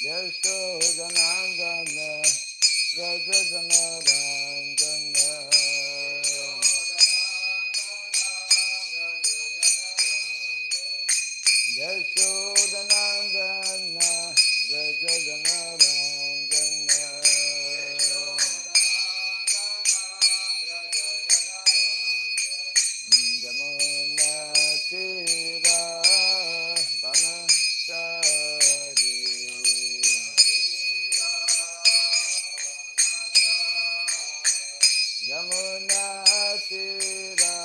Yashodanandana Rajajanarandana Yashodanandana Rajajanarandana Jamuna Tira Vanachari Jamuna Tira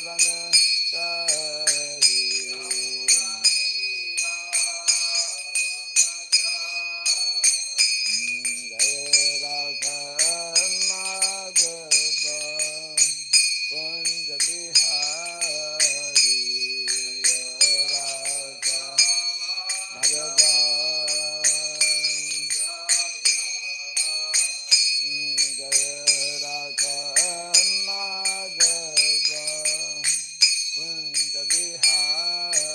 Vanachari Jaya Radha Madhava Kunj Bihari Radha Madhava Jaya Radha Madhava Kunj Bihari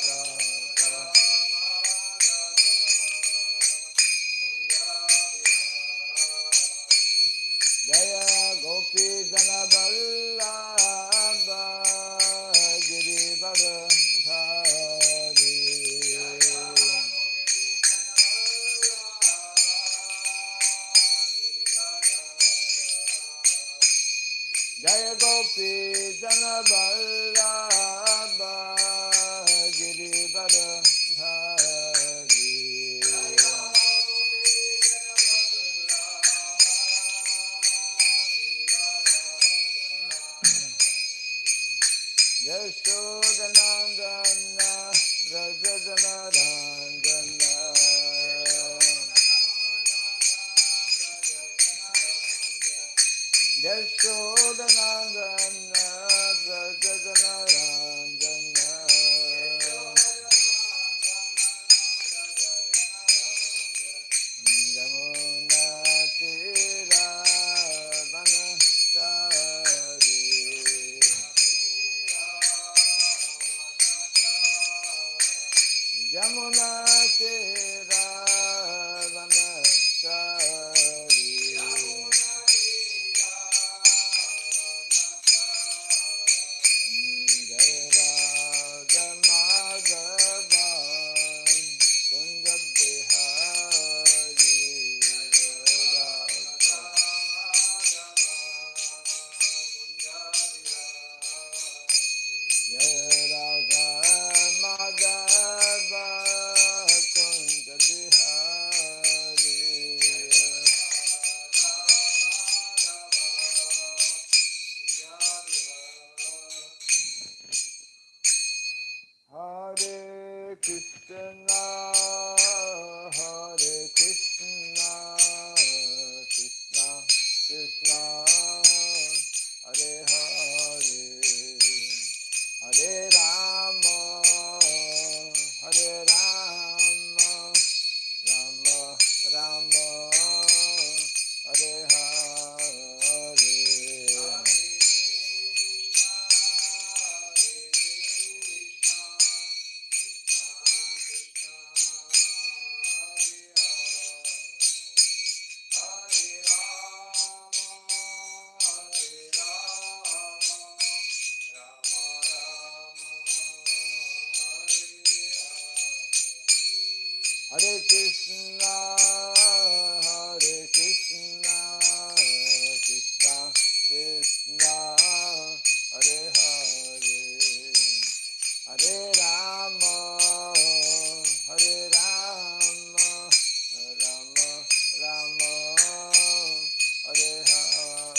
Radha Jaya Gopi Jana Vallabha Girivara Dhari Jaya Gopi Jana Vallabha Girivara Dhari Yashodanandana Rajajanarandana Yashodanandana Rajajanarandana Jamuna Tira Vanachari Jamuna Tira Vanachari Jaya Radha Madhava Kunj Bihari Radha Jaya Radha Madhava Kunj Bihari Hare Krishna Hare Krishna Krishna Krishna Hare Hare Hare Rama Hare Rama Rama Rama Hare Hare Hare Krishna, Hare Krishna, Krishna Krishna, Hare Hare, Hare Rama, Hare Rama, Rama Rama, Hare Hare.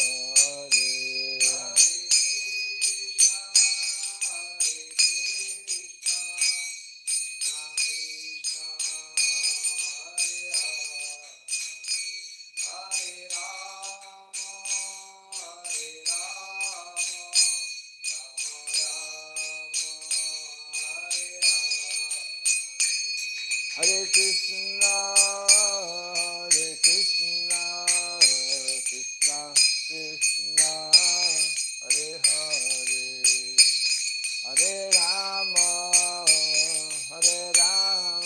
Hare Krishna, Hare Krishna, Krishna Krishna, Hare Hare, Hare Rama, Hare Rama.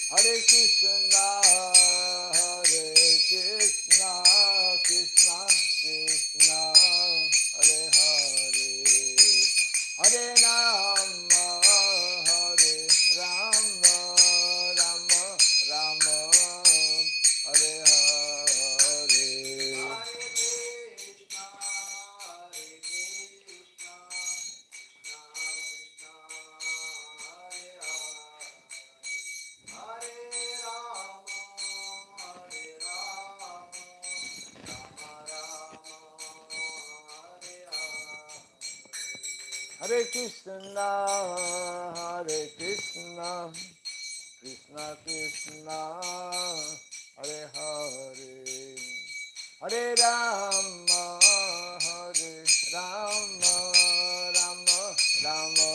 Hare Krishna, Krishna Krishna, Hare Hare, Hare Rama, Hare Rama, Rama Rama, Hare Hare. Hare Krishna, Krishna Krishna, Hare Hare, Hare Rama, Rama Rama,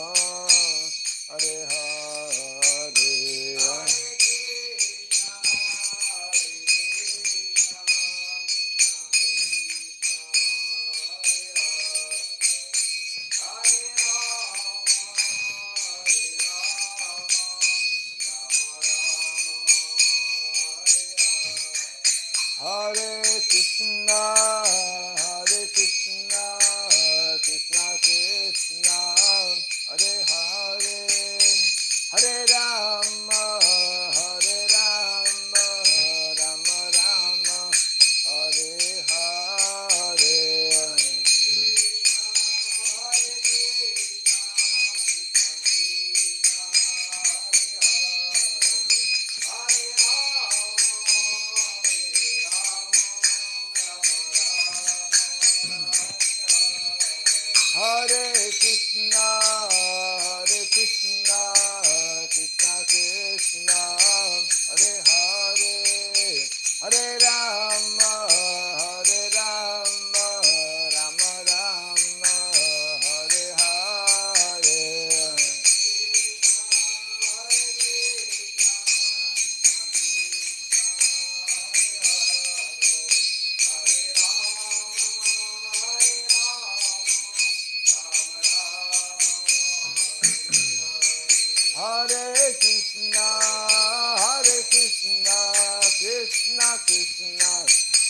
Hare Hare. Hare Krishna, Krishna Krishna, Hare Hare, Hare Rama, Rama Rama, Hare Hare. Hare Krishna, Krishna Krishna, Hare Hare, Hare Rama, Rama Rama, Hare Hare. Hare Krishna, Krishna Krishna,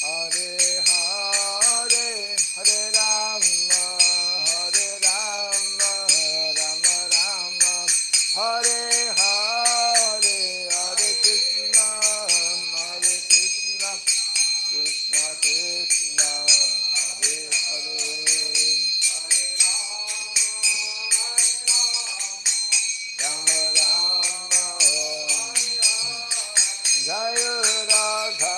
Hare Hare, Hare Rama, Rama Rama, Hare Hare, Hare Krishna, Krishna Krishna, Hare Hare. Jaya Radha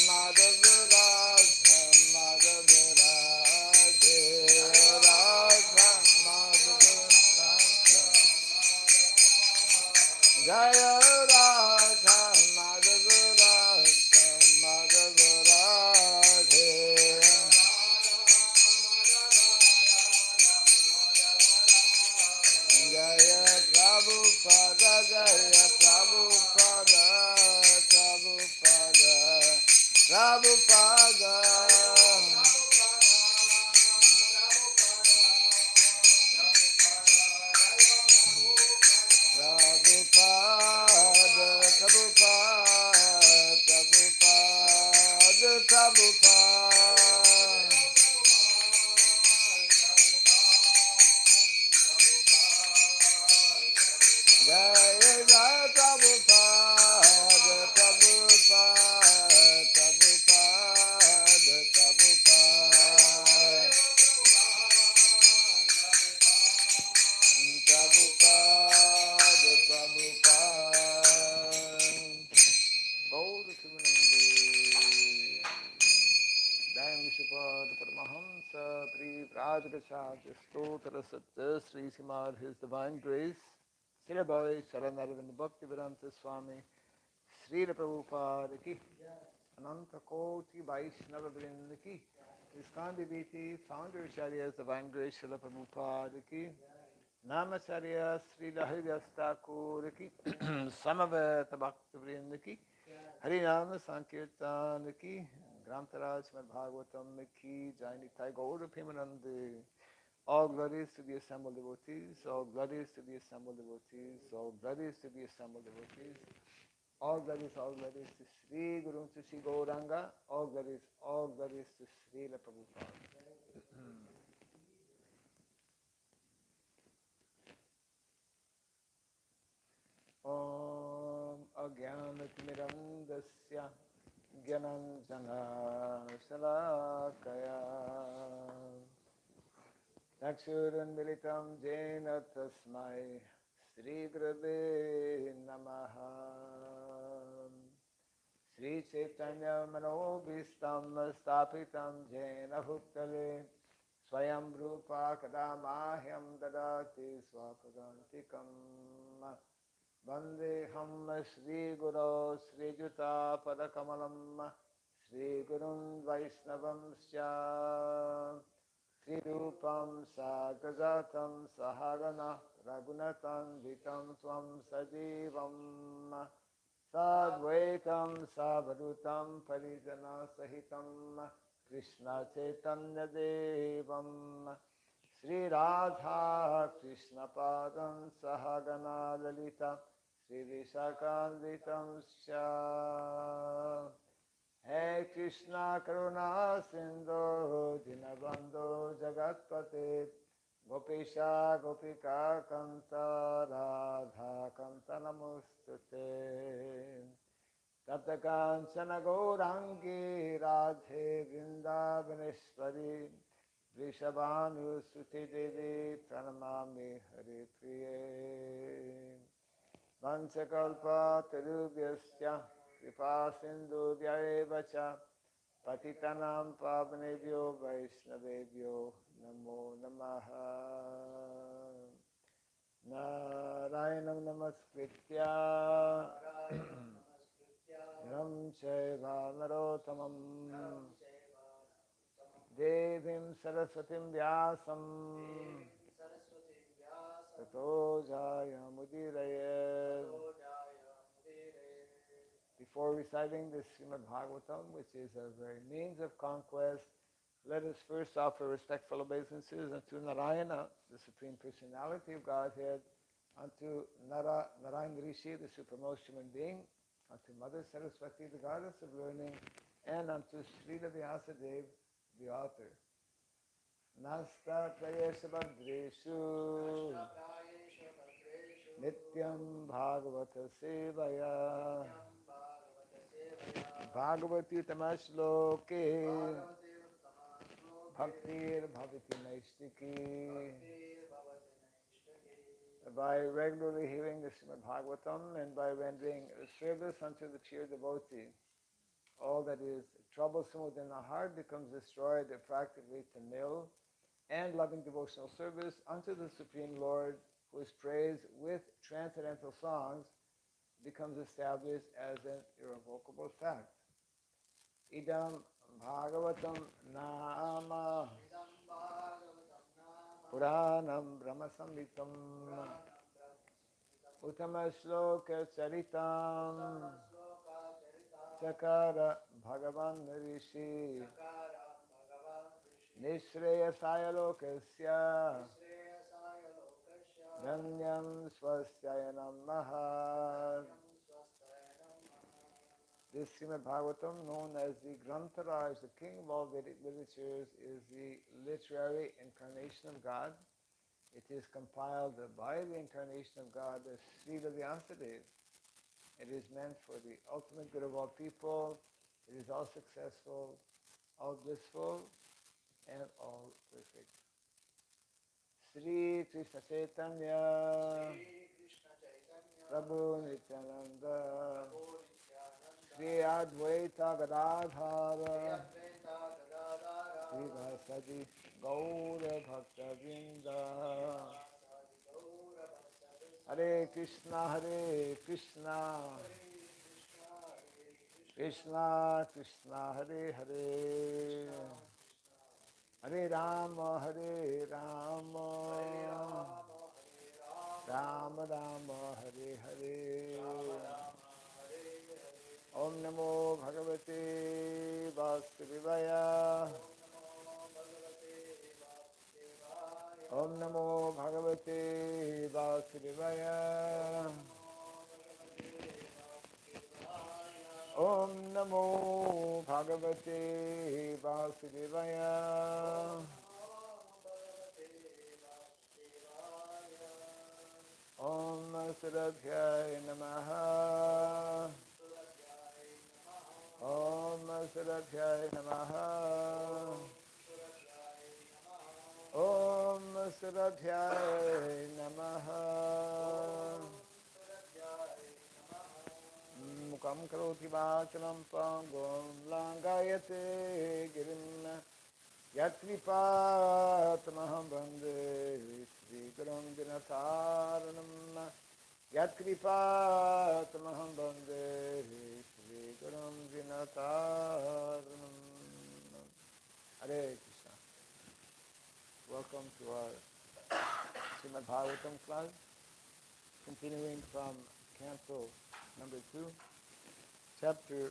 Madhav Radha Madhav Radhe Radha Madhav Radha Jaya Radha Madhav Radha Madhav Radhe Jaya Prabhupada Jaya Prabhupada Prabhupada Paramahamsa Pri Prajagacharya Stotra Satya Sri Srimad His Divine Grace Srila Bhave Saranaravinda Bhakti Vedanta Swami Srila Prabhupada Ki Ananta Koti Vaishnava Vrinda Ki ISKCON Deviti Founder Acharyas Divine Grace Srila Prabhupada Ki Namacharya Srila Haridas Thakur Ki Samaveta Bhakti Vrinda Ki Harinama Sankirtan Ki Grantaraj Srimad Bhagavatam Ki Jai Nitai Gaur Premanande. All glories to the assembled devotees, all glories to the assembled devotees, all glories to the assembled devotees. All glories to Sri Guru to Sri Gauranga. All glories to Srila Prabhupada. Om Agyanatimirandasya Gyananjana Shalakaya Nakshurunmilitam Jena Tasmai Sri Gurave Namaha Sri Chaitanya Manobhistam Stapitam Jena Bhuktale Swayam Rupa Kadamahyam Dadati Swapadantikam Vandeham Shri Guru Sri Juta Padakamalam Sri Gurun Vaishnavam Sya Sri Rupam Sagajatam Sahagana Ragunatam Vitam Tvam Sajivam Sadvaitam Savadutam Parijana Sahitam Krishna Chaitanya Devam Sri Radha Krishna Padam Sahagana Lalita Sri Vishakandritam Sya Hey Krishna Karuna Sindhu Dinabandhu Jagatpate Gopesha Gopika Kanta Radha Kanta Namostute Tapta Kanchana Gaurangi Radhe Vrindavaneshwari Vrishabhanu Suti Devi Pranamami Hari Priye Vanchakalpa Tarubhyasya Kripa Sindhu Vyayevacha Patitanam Pavanebhyo Vaishnavebhyo Namo Namaha Narayanam Namaskritya Ram Chaiva Narotamam Devim Saraswatim Vyasam Tato Jaya Mudiraya. Before reciting the Srimad Bhagavatam, which is a very means of conquest, let us first offer respectful obeisances unto Narayana, the Supreme Personality of Godhead, unto Narayana Rishi, the supremmost human being, unto Mother Saraswati, the goddess of learning, and unto Srila Vyasadeva, the author. Nasta Prayesha Bhadreshu Nityam Bhagavata Sevaya Bhagavati Tamashloke Bhaktir Bhavati Naistiki. By regularly hearing the Srimad Bhagavatam and by rendering service unto the pure devotee, all that is troublesome within the heart becomes destroyed practically to nil, and loving devotional service unto the Supreme Lord, who is praised with transcendental songs, becomes established as an irrevocable fact. Idam Bhagavatam Nama Puranam Brahma Samhitam Uttama Shloka Charitam Chakara Bhagavan Rishi Nishreyasaya Lokasya Nanyam Swasthayanam Maha. This Srimad Bhagavatam, known as the Grantaraj, the king of all Vedic literatures, is the literary incarnation of God. It is compiled by the incarnation of God, the Srila Vyasadeva. It is meant for the ultimate good of all people. It is all successful, all blissful, and all perfect. Sri Krishna Chaitanya Prabhu Nityananda Sri Advaita Gadadhara Sri Vasadi Gaura Bhakta Vrinda. Hare Krishna Krishna Krishna Hare Hare Hare Rama Rama Rama Hare Hare. Om Namo Bhagavate Vasudevaya. Om Namo Bhagavate Vasudevaya. Om Namo Bhagavate Vasudevaya. Om Suradhyaya Namaha. Om Suradhyaya Namaha. Om Suradhyaya Namaha. Mukam karoti vachalam pangom langayate girim yatripatamaham bande Sri Gurum Dinataranam yatripatamaham bande Sri Gurum Dinataranam. Hare Krishna. Welcome to our Srimad Bhagavatam class, continuing from Canto number 2, chapter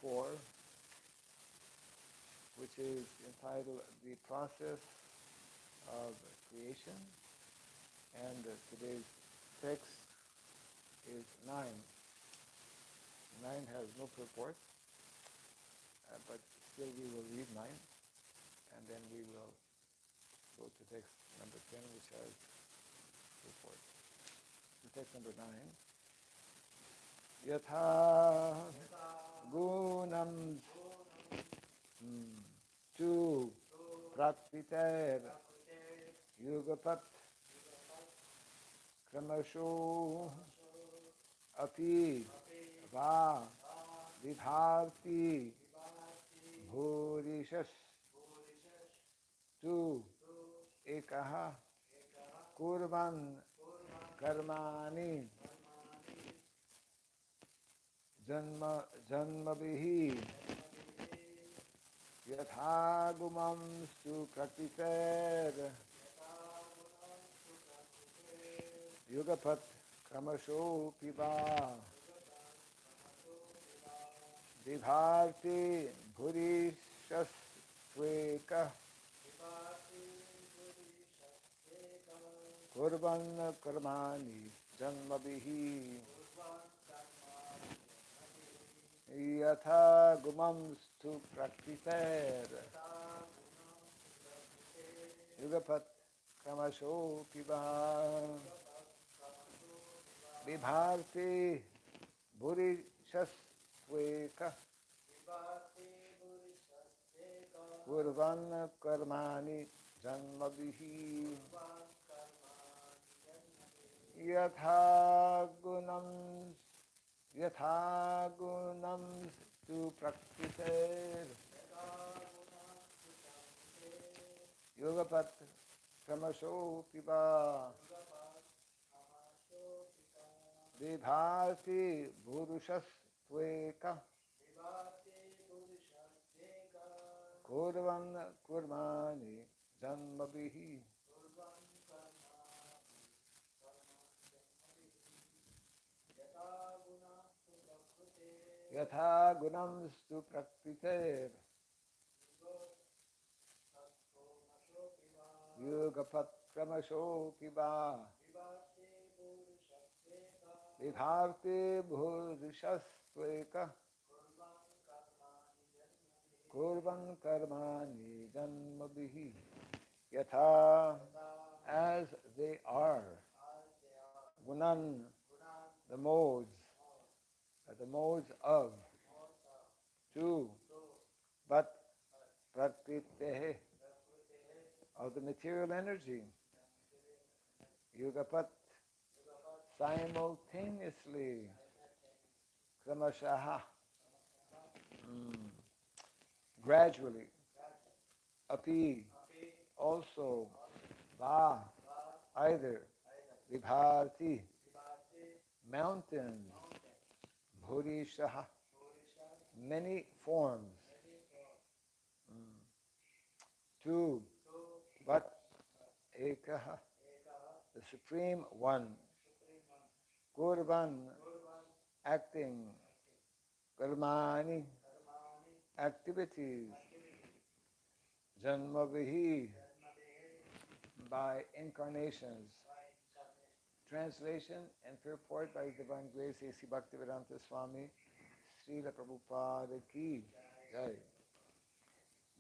4, which is entitled The Process of Creation, and today's text is 9. 9 has no purport, but still we will read 9, and then we will go to text number 10, which has purport. So text number 9. Yatha gunam tu prakriter yugapat kramasho api va vibharti bhurishas tu ekaha kurvan karmani janmabhihi yatha gumam stu prakriter yugapat kramasho piva vibharti bhurishas tveka kurvan karmani janmabhihi yatha gumam stu prakriter yugapat kramasho piva vibharti bhurishas tveka kurvan karmani janmabhihi yatha gunam tu prakriter yogapat kramasho piva vibharti bhurushas tveka kurvan kurmani janmabhihi yatha gunam stu prakriter yugapat kramasho piva vibharti bhurushas tveka kurvan karmani janmabhihi yatha, as they are, gunan, the modes of, two, but prakritehe, of the material energy, yugapat, simultaneously, kramashaha, gradually, api, also, va, either, vibharti, mountains, bhurishaha, many forms, two, but ekaha, the Supreme One, kurvan, acting, karmani, activities, janmabhihi, by incarnations. Translation and purport by His Divine Grace A.C. Bhaktivedanta Swami Srila Prabhupada ki jai.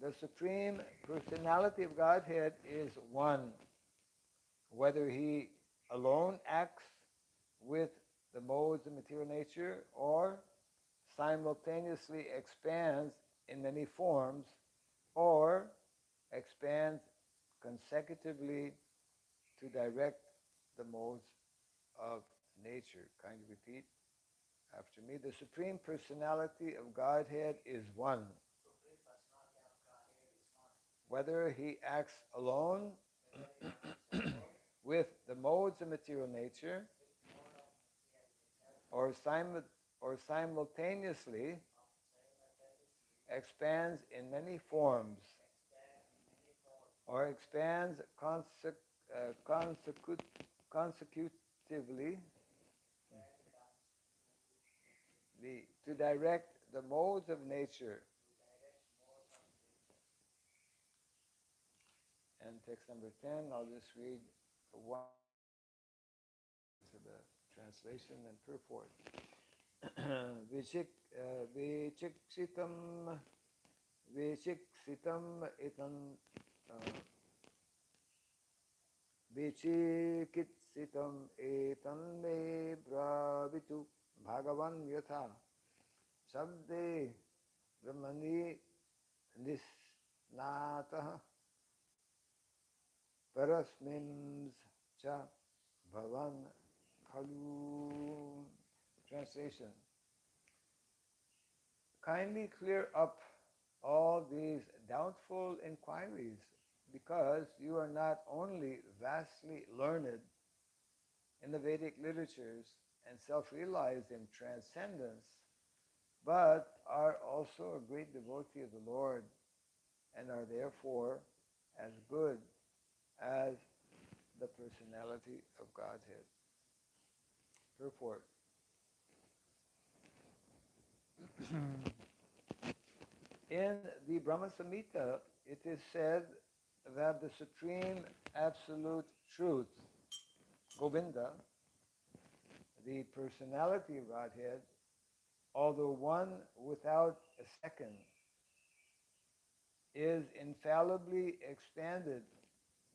The Supreme Personality of Godhead is one, whether he alone acts with the modes of material nature or simultaneously expands in many forms or expands consecutively to direct the modes of nature. Kindly repeat after me. The Supreme Personality of Godhead is one, whether he acts alone with the modes of material nature or simultaneously expands in many forms or expands consecutively to direct the modes of nature. And text number 10, I'll just read one to the translation and purport. Vichiksitam itan Vichikitsitam etan me bravitu Bhagavan yatha sabde brahmani nisnatah parasmins cha bhavan khalu. Translation. Kindly clear up all these doubtful inquiries, because you are not only vastly learned in the Vedic literatures and self-realized in transcendence, but are also a great devotee of the Lord and are therefore as good as the personality of Godhead. Purport. In the Brahma Samhita, it is said that the Supreme Absolute Truth, Govinda, the personality of Godhead, although one without a second, is infallibly expanded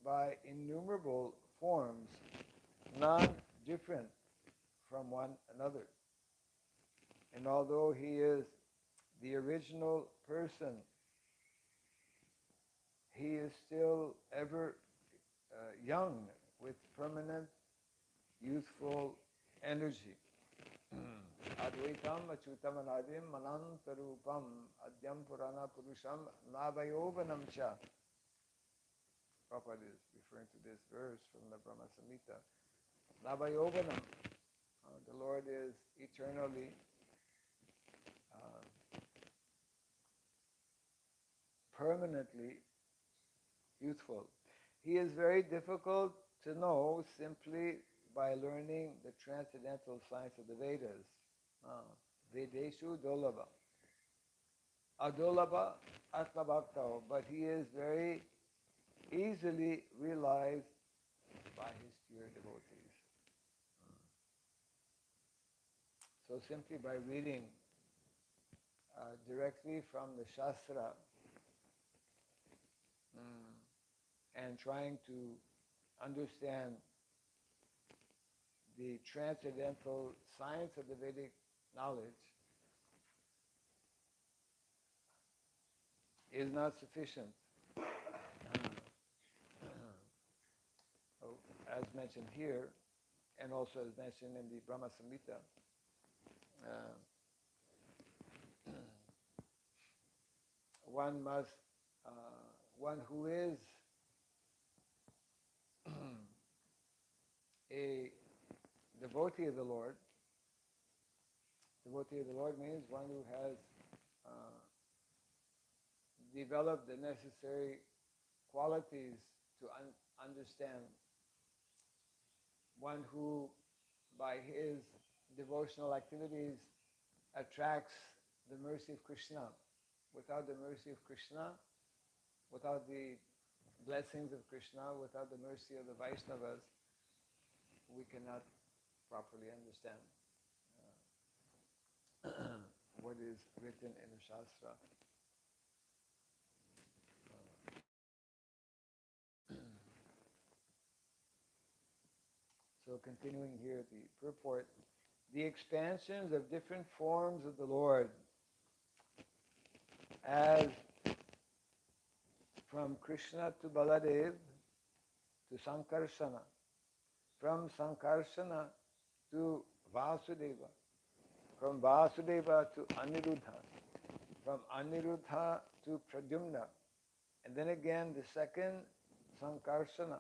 by innumerable forms, none different from one another. And although he is the original person, he is still ever young with permanent youthful energy. Advaitam achyutam anadim manantarupam adyam purana purusham navayovanam cha. Prabhupada is referring to this verse from the Brahma Samhita. Navayovanam. The Lord is eternally permanently youthful. He is very difficult to know simply by learning the transcendental science of the Vedas. Vedeshu dolabha. Adolabha atmabhakta. But he is very easily realized by his pure devotees. So simply by reading directly from the Shastra and trying to understand the transcendental science of the Vedic knowledge is not sufficient. As mentioned here, and also as mentioned in the Brahma Samhita, one who is a devotee of the Lord. Devotee of the Lord means one who has developed the necessary qualities to understand. One who, by his devotional activities, attracts the mercy of Krishna. Without the mercy of Krishna, without the blessings of Krishna, without the mercy of the Vaishnavas, we cannot properly understand what is written in the Shastra. So continuing here, the purport, the expansions of different forms of the Lord, as from Krishna to Baladev to Sankarsana, from Sankarsana to Vasudeva, from Vasudeva to Aniruddha, from Aniruddha to Pradyumna, and then again the second Sankarsana,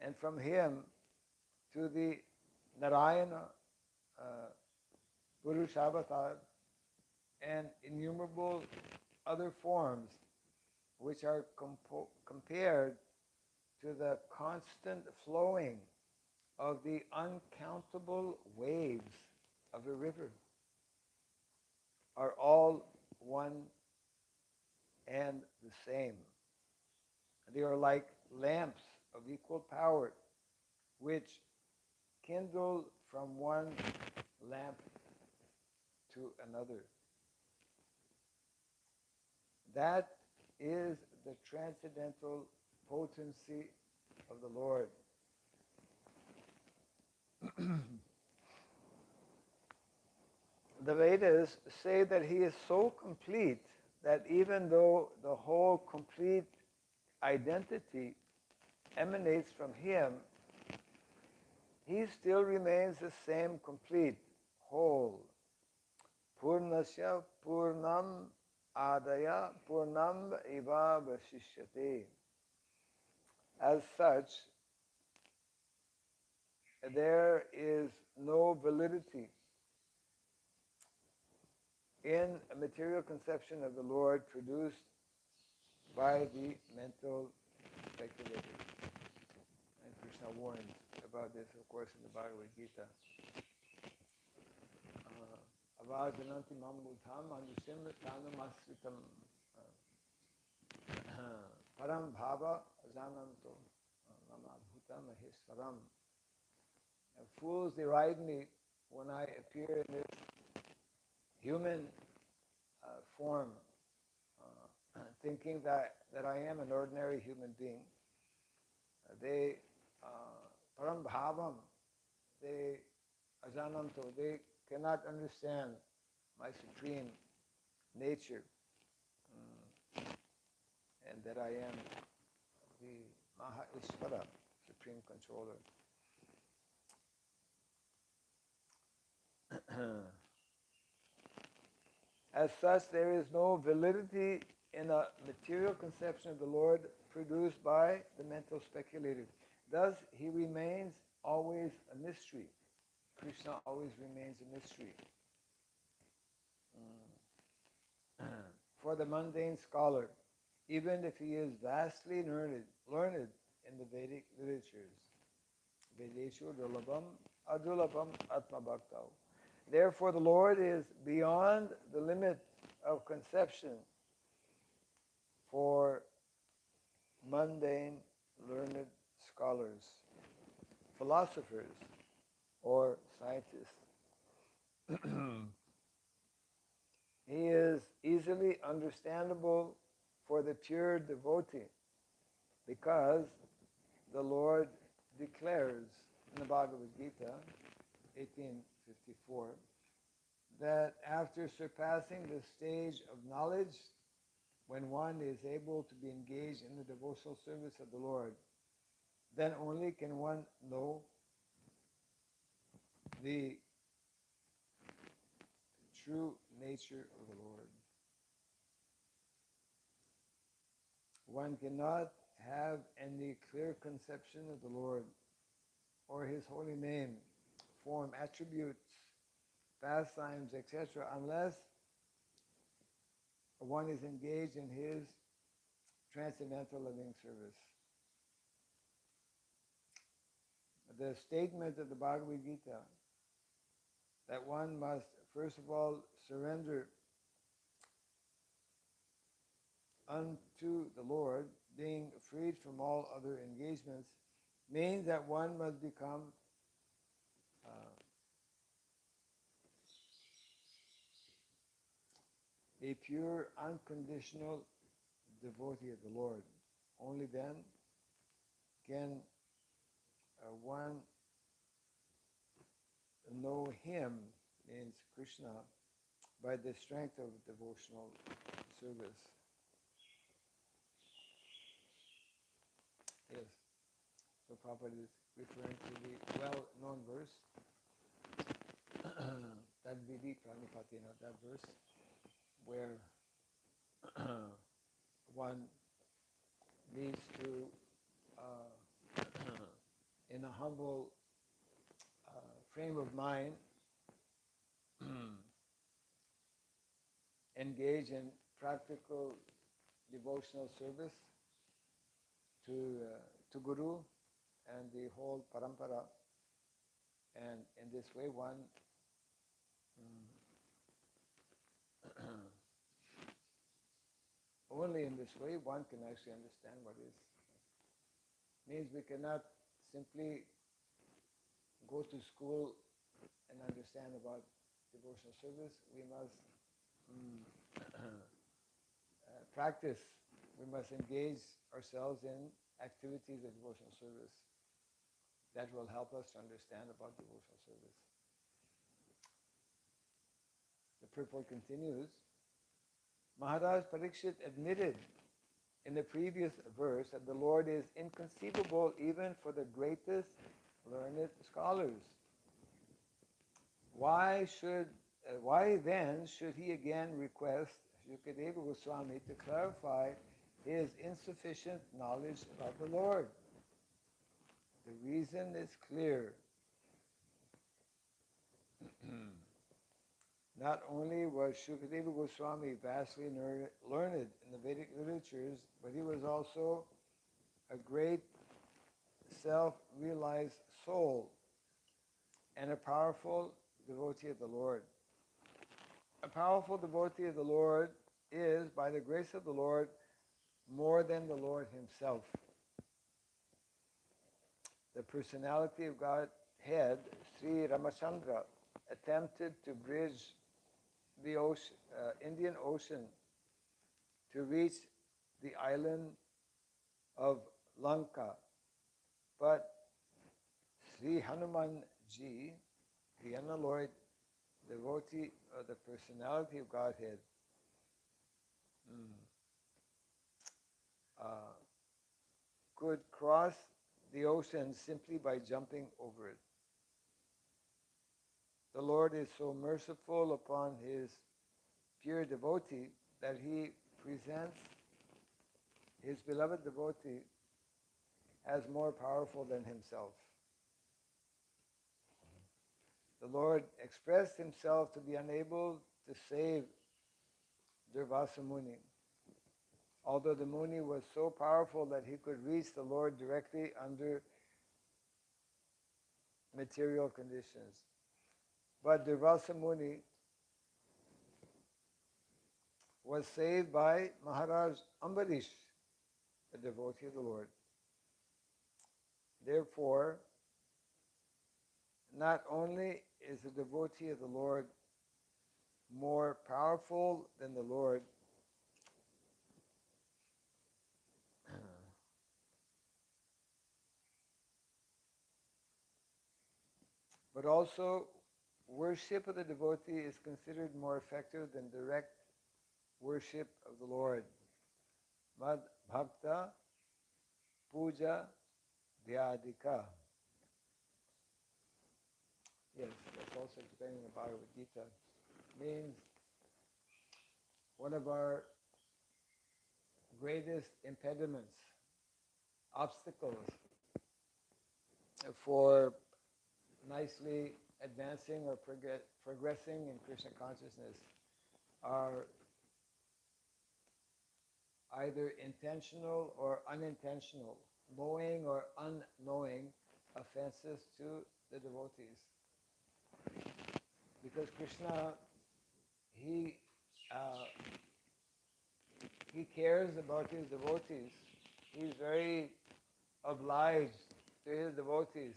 and from him to the Narayana, Purusha and innumerable other forms which are compared to the constant flowing of the uncountable waves of a river, are all one and the same. They are like lamps of equal power, which kindle from one lamp to another. That is the transcendental potency of the Lord. The Vedas say that he is so complete that even though the whole complete identity emanates from him, he still remains the same complete, whole. Purnasya Purnam Adaya Purnam Eva Vasishyate. As such, there is no validity in a material conception of the Lord produced by the mental speculator. And Krishna warns about this, of course, in the Bhagavad Gita. Avajananti mambuddham anusim tanamasritam param bhava jananto mamabhutam maheswaram. And fools deride me when I appear in this human form, thinking that I am an ordinary human being. They param bhavam, they ajananto, they cannot understand my supreme nature, and that I am the Maha Ishvara, supreme controller. As such, there is no validity in a material conception of the Lord produced by the mental speculator. Thus, he remains always a mystery. Krishna always remains a mystery. For the mundane scholar, even if he is vastly learned in the Vedic literatures. Vedeshu dulabham adulabham atma bhaktau. Therefore, the Lord is beyond the limit of conception for mundane, learned scholars, philosophers, or scientists. He is easily understandable for the pure devotee, because the Lord declares in the Bhagavad Gita, 1854, that after surpassing the stage of knowledge, when one is able to be engaged in the devotional service of the Lord, then only can one know the true nature of the Lord. One cannot have any clear conception of the Lord or his holy name, form, attributes, pastimes, etc., unless one is engaged in his transcendental living service. The statement of the Bhagavad Gita that one must, first of all, surrender unto the Lord, being freed from all other engagements, means that one must become a pure, unconditional devotee of the Lord. Only then can one know him, means Krishna, by the strength of devotional service. Yes. So Prabhupada is referring to the well-known verse, that Vidi Pranipatina, that verse, where one needs to, in a humble frame of mind, engage in practical devotional service to Guru and the whole parampara. And in this way, one only in this way one can actually understand what is. Means we cannot simply go to school and understand about devotional service. We must practice. We must engage ourselves in activities of devotional service. That will help us to understand about devotional service. The purport continues. Maharaj Parikshit admitted in the previous verse that the Lord is inconceivable even for the greatest learned scholars. Why then should he again request Shukadeva Goswami to clarify his insufficient knowledge about the Lord? The reason is clear. Not only was Shukadeva Goswami vastly learned in the Vedic literatures, but he was also a great self-realized soul and a powerful devotee of the Lord. A powerful devotee of the Lord is, by the grace of the Lord, more than the Lord himself. The personality of Godhead, Sri Ramachandra, attempted to bridge the Indian Ocean to reach the island of Lanka. But Sri Hanuman Ji, the unalloyed devotee of the personality of Godhead, could cross the ocean simply by jumping over it. The Lord is so merciful upon his pure devotee that he presents his beloved devotee as more powerful than himself. The Lord expressed himself to be unable to save Durvasa Muni, although the Muni was so powerful that he could reach the Lord directly under material conditions. But Durvasa Muni was saved by Maharaj Ambarish, a devotee of the Lord. Therefore, not only is the devotee of the Lord more powerful than the Lord, but also worship of the devotee is considered more effective than direct worship of the Lord. Mad Bhakta Puja Dhyadika. Yes, that's also explained in the Bhagavad Gita. Means one of our greatest impediments, obstacles for nicely advancing or progressing in Krishna consciousness are either intentional or unintentional, knowing or unknowing offenses to the devotees. Because Krishna, he cares about his devotees. He's very obliged to his devotees.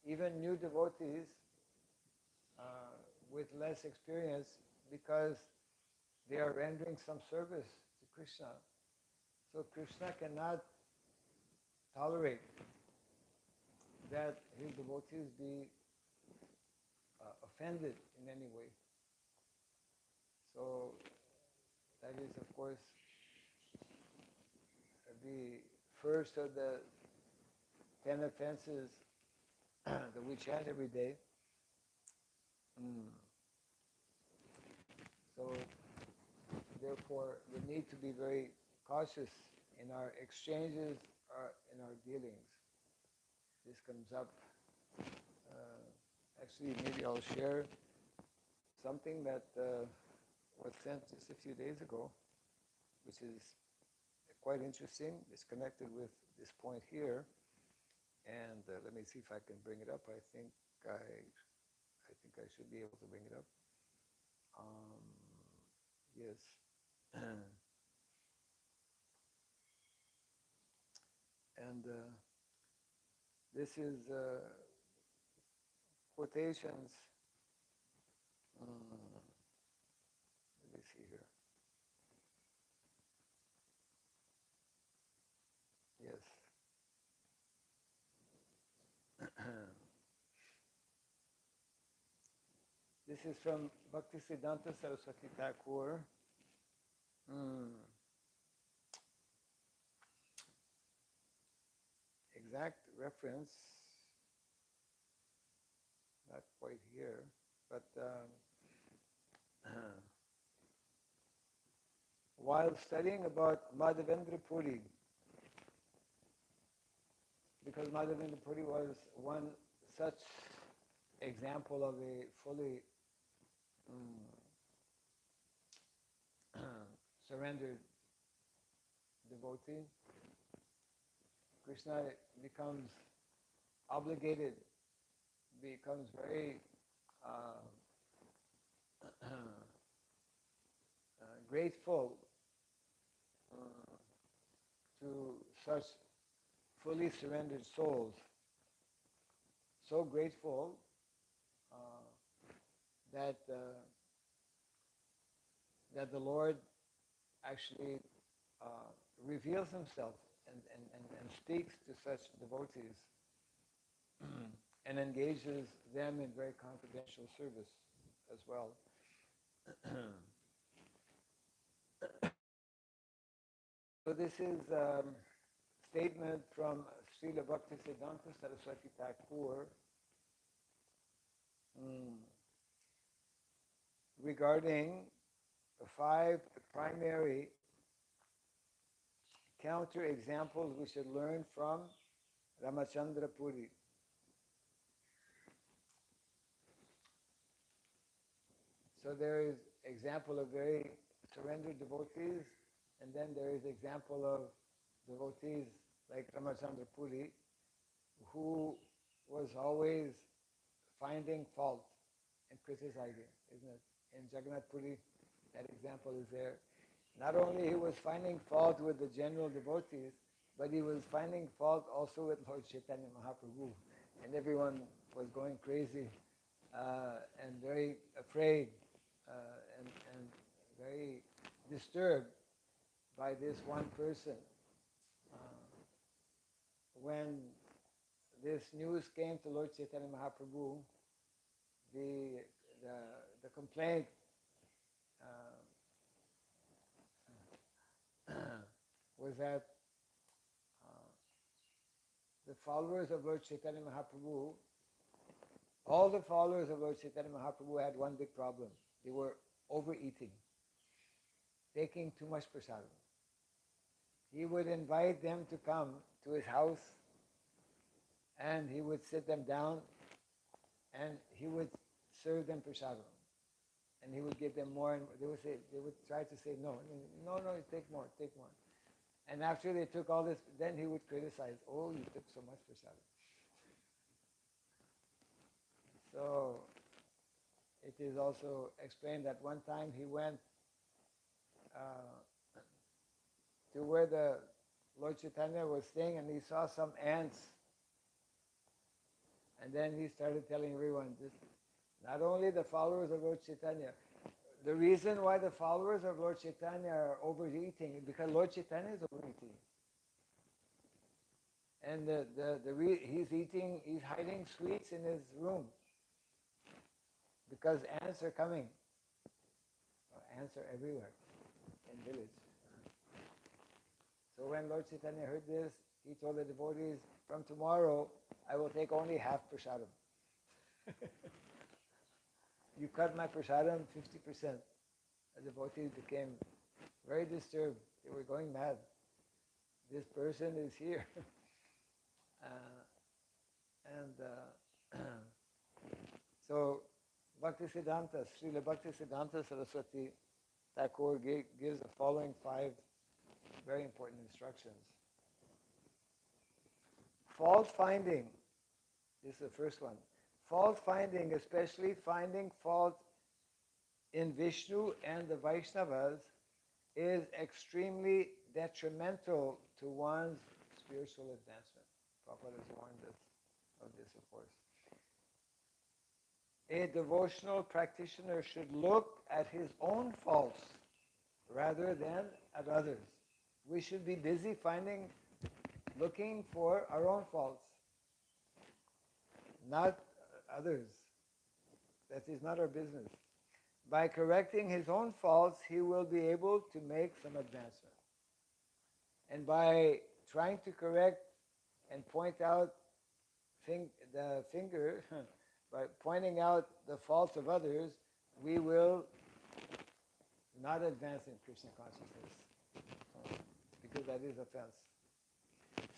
Even new devotees, with less experience because they are rendering some service to Krishna. So Krishna cannot tolerate that his devotees be offended in any way. So that is, of course, the first of the 10 offenses that we chant every day. So therefore, we need to be very cautious in our exchanges, in our dealings. This comes up. Actually, maybe I'll share something that was sent just a few days ago, which is quite interesting. It's connected with this point here, and let me see if I can bring it up. I think I should be able to bring it up. Yes, and this is quotations. Let me see here. Yes. This is from Bhaktisiddhanta Saraswati Thakur. Exact reference, not quite here, but while studying about Madhavendra Puri, because Madhavendra Puri was one such example of a fully surrendered devotee, Krishna becomes obligated, becomes very grateful to such fully surrendered souls. So grateful that the Lord actually reveals himself and speaks to such devotees and engages them in very confidential service as well. So this is a statement from Srila Bhaktisiddhanta Saraswati Thakur regarding the 5 primary counter examples we should learn from Ramachandra Puri. So there is example of very surrendered devotees, and then there is example of devotees like Ramachandra Puri, who was always finding fault and criticizing, isn't it? In Jagannath Puri, that example is there. Not only he was finding fault with the general devotees, but he was finding fault also with Lord Chaitanya Mahaprabhu. And everyone was going crazy and very afraid and very disturbed by this one person. When this news came to Lord Chaitanya Mahaprabhu, the complaint was that the followers of Lord Chaitanya Mahaprabhu, all the followers of Lord Chaitanya Mahaprabhu had one big problem. They were overeating, taking too much prasadam. He would invite them to come to his house, and he would sit them down, and he would serve them prasadam. And he would give them more, and they would try to say, no, take more. And after they took all this, then he would criticize, oh, you took so much prasadam. So it is also explained that one time he went to where the Lord Chaitanya was staying, and he saw some ants. And then he started telling everyone, Not only the followers of Lord Chaitanya. The reason why the followers of Lord Chaitanya are overeating is because Lord Chaitanya is overeating. And he's hiding sweets in his room because ants are coming. Ants are everywhere in village. So when Lord Chaitanya heard this, he told the devotees, from tomorrow, I will take only half prasadam. You cut my prasadam 50%. The devotees became very disturbed. They were going mad. This person is here. So Bhaktisiddhanta, Srila Bhaktisiddhanta Saraswati Thakur gives the following 5 very important instructions. Fault finding, this is the first one. Fault finding, especially finding fault in Vishnu and the Vaishnavas, is extremely detrimental to one's spiritual advancement. Prabhupada has warned us of this, of course. A devotional practitioner should look at his own faults rather than at others. We should be busy looking for our own faults, not others. That is not our business. By correcting his own faults, he will be able to make some advancement. And by trying to correct and point out the finger, by pointing out the faults of others, we will not advance in Krishna consciousness, because that is offense.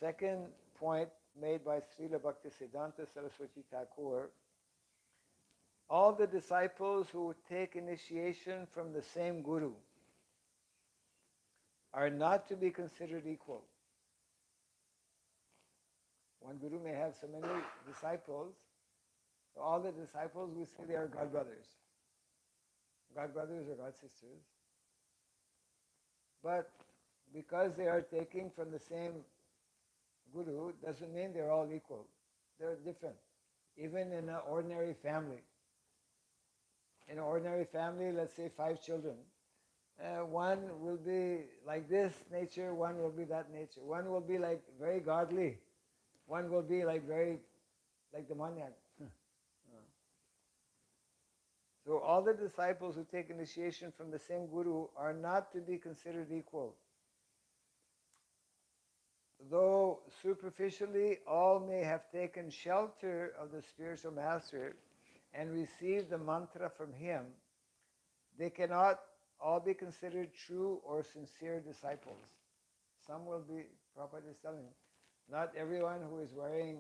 Second point made by Srila Bhaktisiddhanta Saraswati Thakur: all the disciples who take initiation from the same guru are not to be considered equal. One guru may have so many disciples, so all the disciples, we say they are God brothers. God brothers or God sisters. But because they are taking from the same guru, doesn't mean they're all equal. They're different. Even in an ordinary family. In an ordinary family, let's say 5 children. One will be like this nature, one will be that nature. One will be like very godly. One will be like demoniac. So all the disciples who take initiation from the same guru are not to be considered equal. Though superficially all may have taken shelter of the spiritual master and received the mantra from him, they cannot all be considered true or sincere disciples. Some will be, Prabhupada is telling, not everyone who is wearing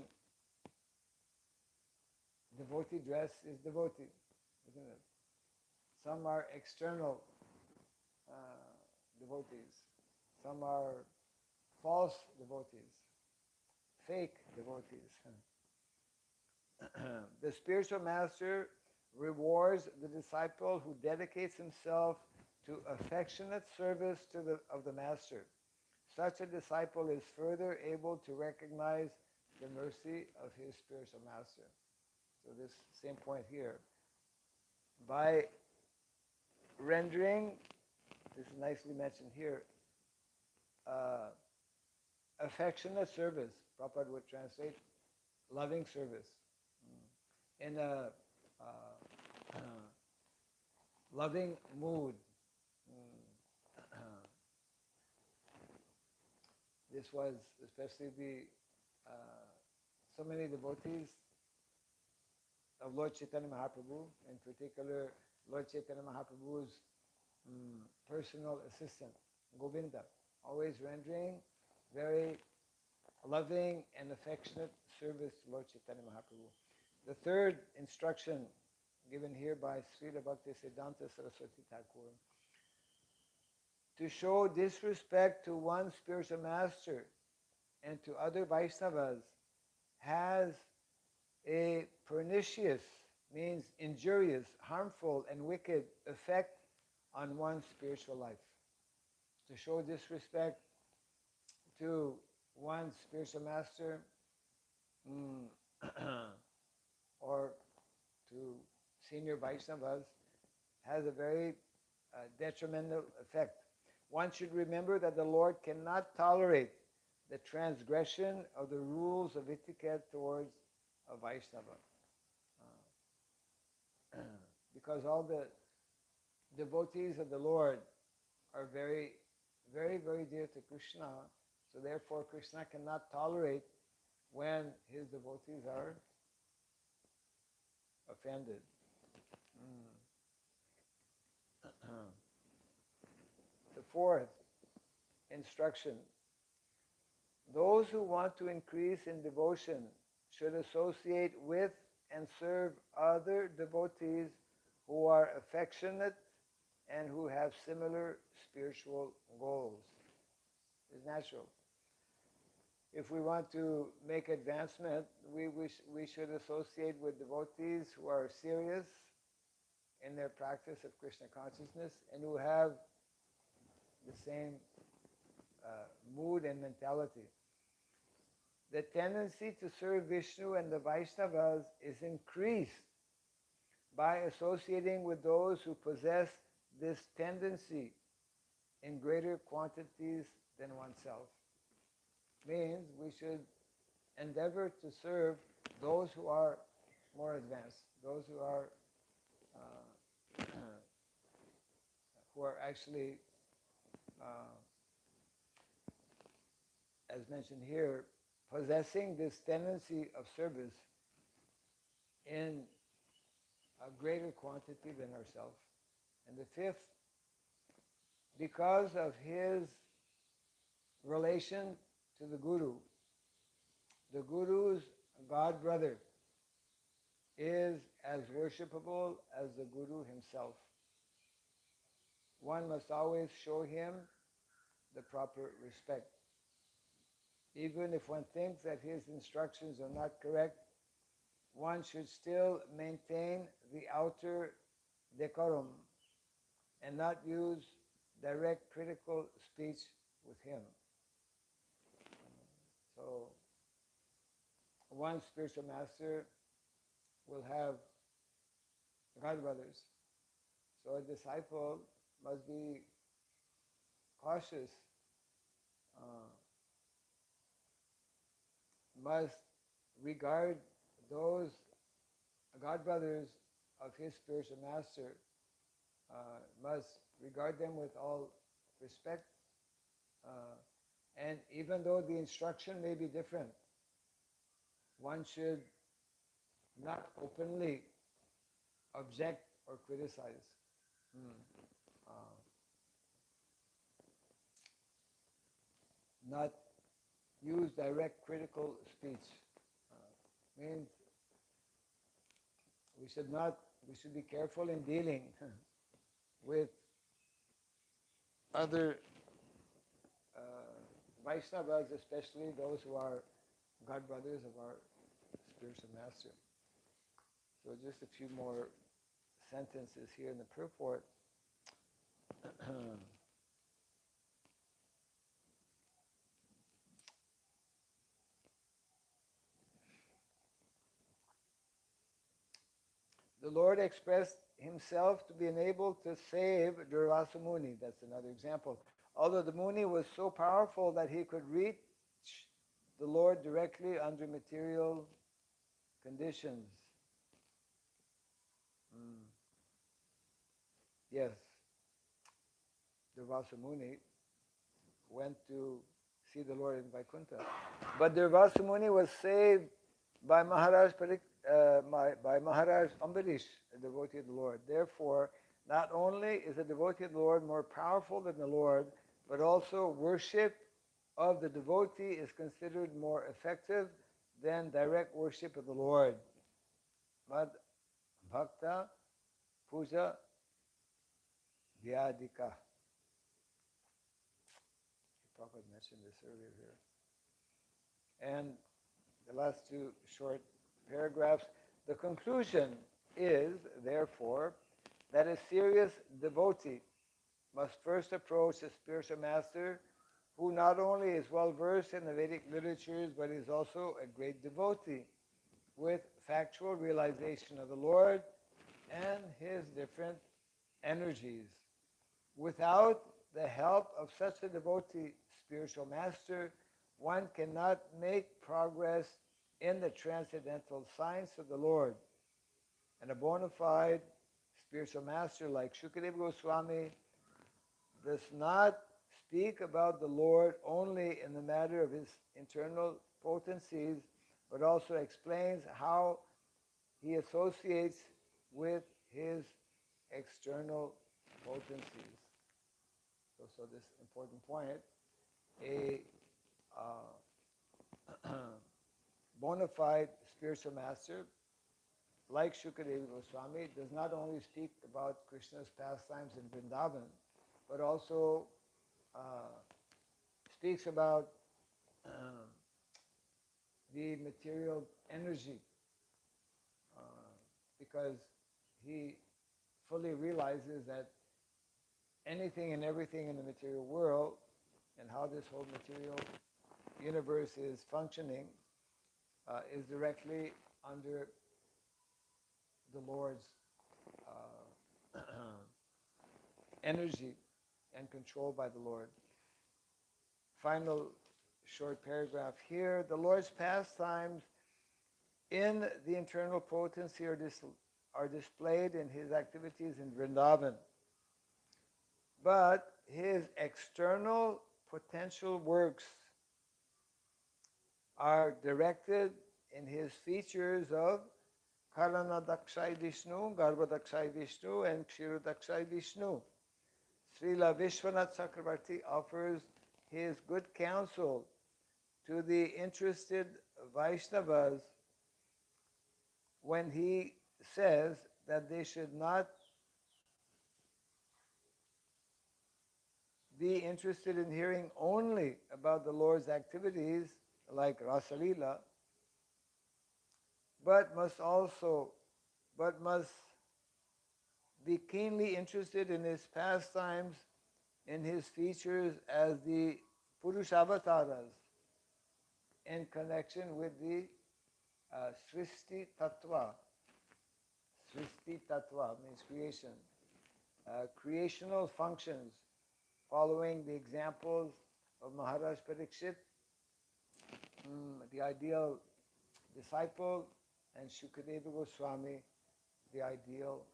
devotee dress is devotee, isn't it? Some are external devotees. Some are false devotees, fake devotees. The spiritual master rewards the disciple who dedicates himself to affectionate service of the master. Such a disciple is further able to recognize the mercy of his spiritual master. So this same point here. By rendering, this is nicely mentioned here, affectionate service, Prabhupada would translate loving service. In a loving mood. This was especially so many devotees of Lord Chaitanya Mahaprabhu, in particular Lord Chaitanya Mahaprabhu's personal assistant, Govinda, always rendering very loving and affectionate service to Lord Chaitanya Mahaprabhu. The third instruction given here by Srila Bhaktisiddhanta Saraswati Thakur: to show disrespect to one's spiritual master and to other Vaishnavas has a pernicious, means injurious, harmful, and wicked effect on one's spiritual life. To show disrespect to one's spiritual master or to senior Vaishnavas has a very detrimental effect. One should remember that the Lord cannot tolerate the transgression of the rules of etiquette towards a Vaishnava. Because all the devotees of the Lord are very, very, very dear to Krishna. So therefore Krishna cannot tolerate when his devotees are offended. The fourth instruction. Those who want to increase in devotion should associate with and serve other devotees who are affectionate and who have similar spiritual goals. It's natural. If we want to make advancement, we should associate with devotees who are serious in their practice of Krishna consciousness and who have the same mood and mentality. The tendency to serve Vishnu and the Vaishnavas is increased by associating with those who possess this tendency in greater quantities than oneself. Means we should endeavor to serve those who are more advanced, those who are actually, as mentioned here, possessing this tendency of service in a greater quantity than ourselves. And the fifth, because of his relation to the Guru's god brother is as worshipable as the Guru himself. One must always show him the proper respect. Even if one thinks that his instructions are not correct, one should still maintain the outer decorum and not use direct critical speech with him. So, one spiritual master will have god brothers. So a disciple must be cautious, must regard those god brothers of his spiritual master, must regard them with all respect. And even though the instruction may be different, one should not openly object or criticize. Not use direct critical speech. Means we should be careful in dealing with other Vaishnavas, especially those who are god brothers of our spiritual master. So just a few more sentences here in the purport. The Lord expressed himself to be unable to save Durvasa Muni. That's another example. Although the Muni was so powerful that he could reach the Lord directly under material conditions. Yes, Durvasa Muni went to see the Lord in Vaikuntha. But Durvasa Muni was saved by Maharaj Ambarish, a devotee of the Lord. Therefore, not only is a devotee of the Lord more powerful than the Lord, but also worship of the devotee is considered more effective than direct worship of the Lord. Mad Bhakta Puja Vyadika. Prabhupada mentioned this earlier here. And the last two short paragraphs. The conclusion is, therefore, that a serious devotee must first approach a spiritual master who not only is well versed in the Vedic literatures, but is also a great devotee with factual realization of the Lord and his different energies. Without the help of such a devotee spiritual master, one cannot make progress in the transcendental science of the Lord. And a bona fide spiritual master like Shukadeva Goswami does not speak about the Lord only in the matter of his internal potencies, but also explains how he associates with his external potencies. So this important point, a bona fide spiritual master like Shukadeva Goswami does not only speak about Krishna's pastimes in Vrindavan, but also speaks about the material energy because he fully realizes that anything and everything in the material world and how this whole material universe is functioning is directly under the Lord's energy and controlled by the Lord. Final short paragraph here. The Lord's pastimes in the internal potency are displayed in his activities in Vrindavan. But his external potential works are directed in his features of Karana Daksai Vishnu, Garbha Daksai Vishnu, and Kshiru Daksai Vishnu. Srila Vishwanath Chakravarti offers his good counsel to the interested Vaishnavas when he says that they should not be interested in hearing only about the Lord's activities like Rasalila, but must be keenly interested in his pastimes, in his features as the Purushavatas in connection with the Srishti Tattva. Srishti Tattva means creation. Creational functions, following the examples of Maharaj Parikshit, the ideal disciple, and Shukadeva Goswami, the ideal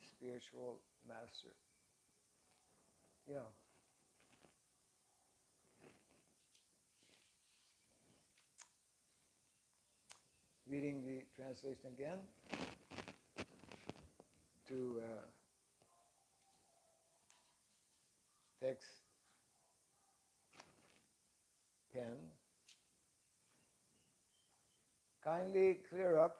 spiritual master. Yeah. Reading the translation again to text 10. Kindly clear up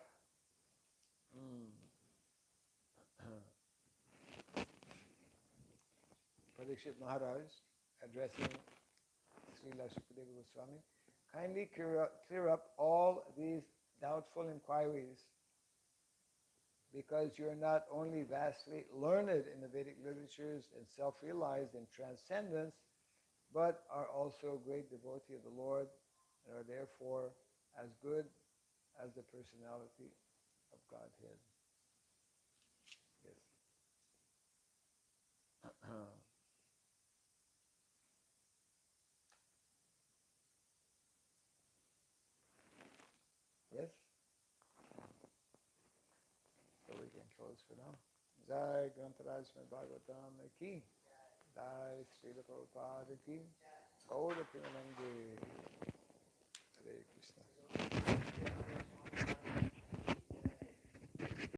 Parikshit Maharaj addressing Srila Shukadeva Goswami. Kindly clear up all these doubtful inquiries, because you're not only vastly learned in the Vedic literatures and self-realized in transcendence, but are also a great devotee of the Lord and are therefore as good as the personality of Godhead. Yes. Yes? So we can close for now. Jai Grantaraj Srimad Bhagavatam ki. Jai Srila Prabhupada ki. Gaura Premanande.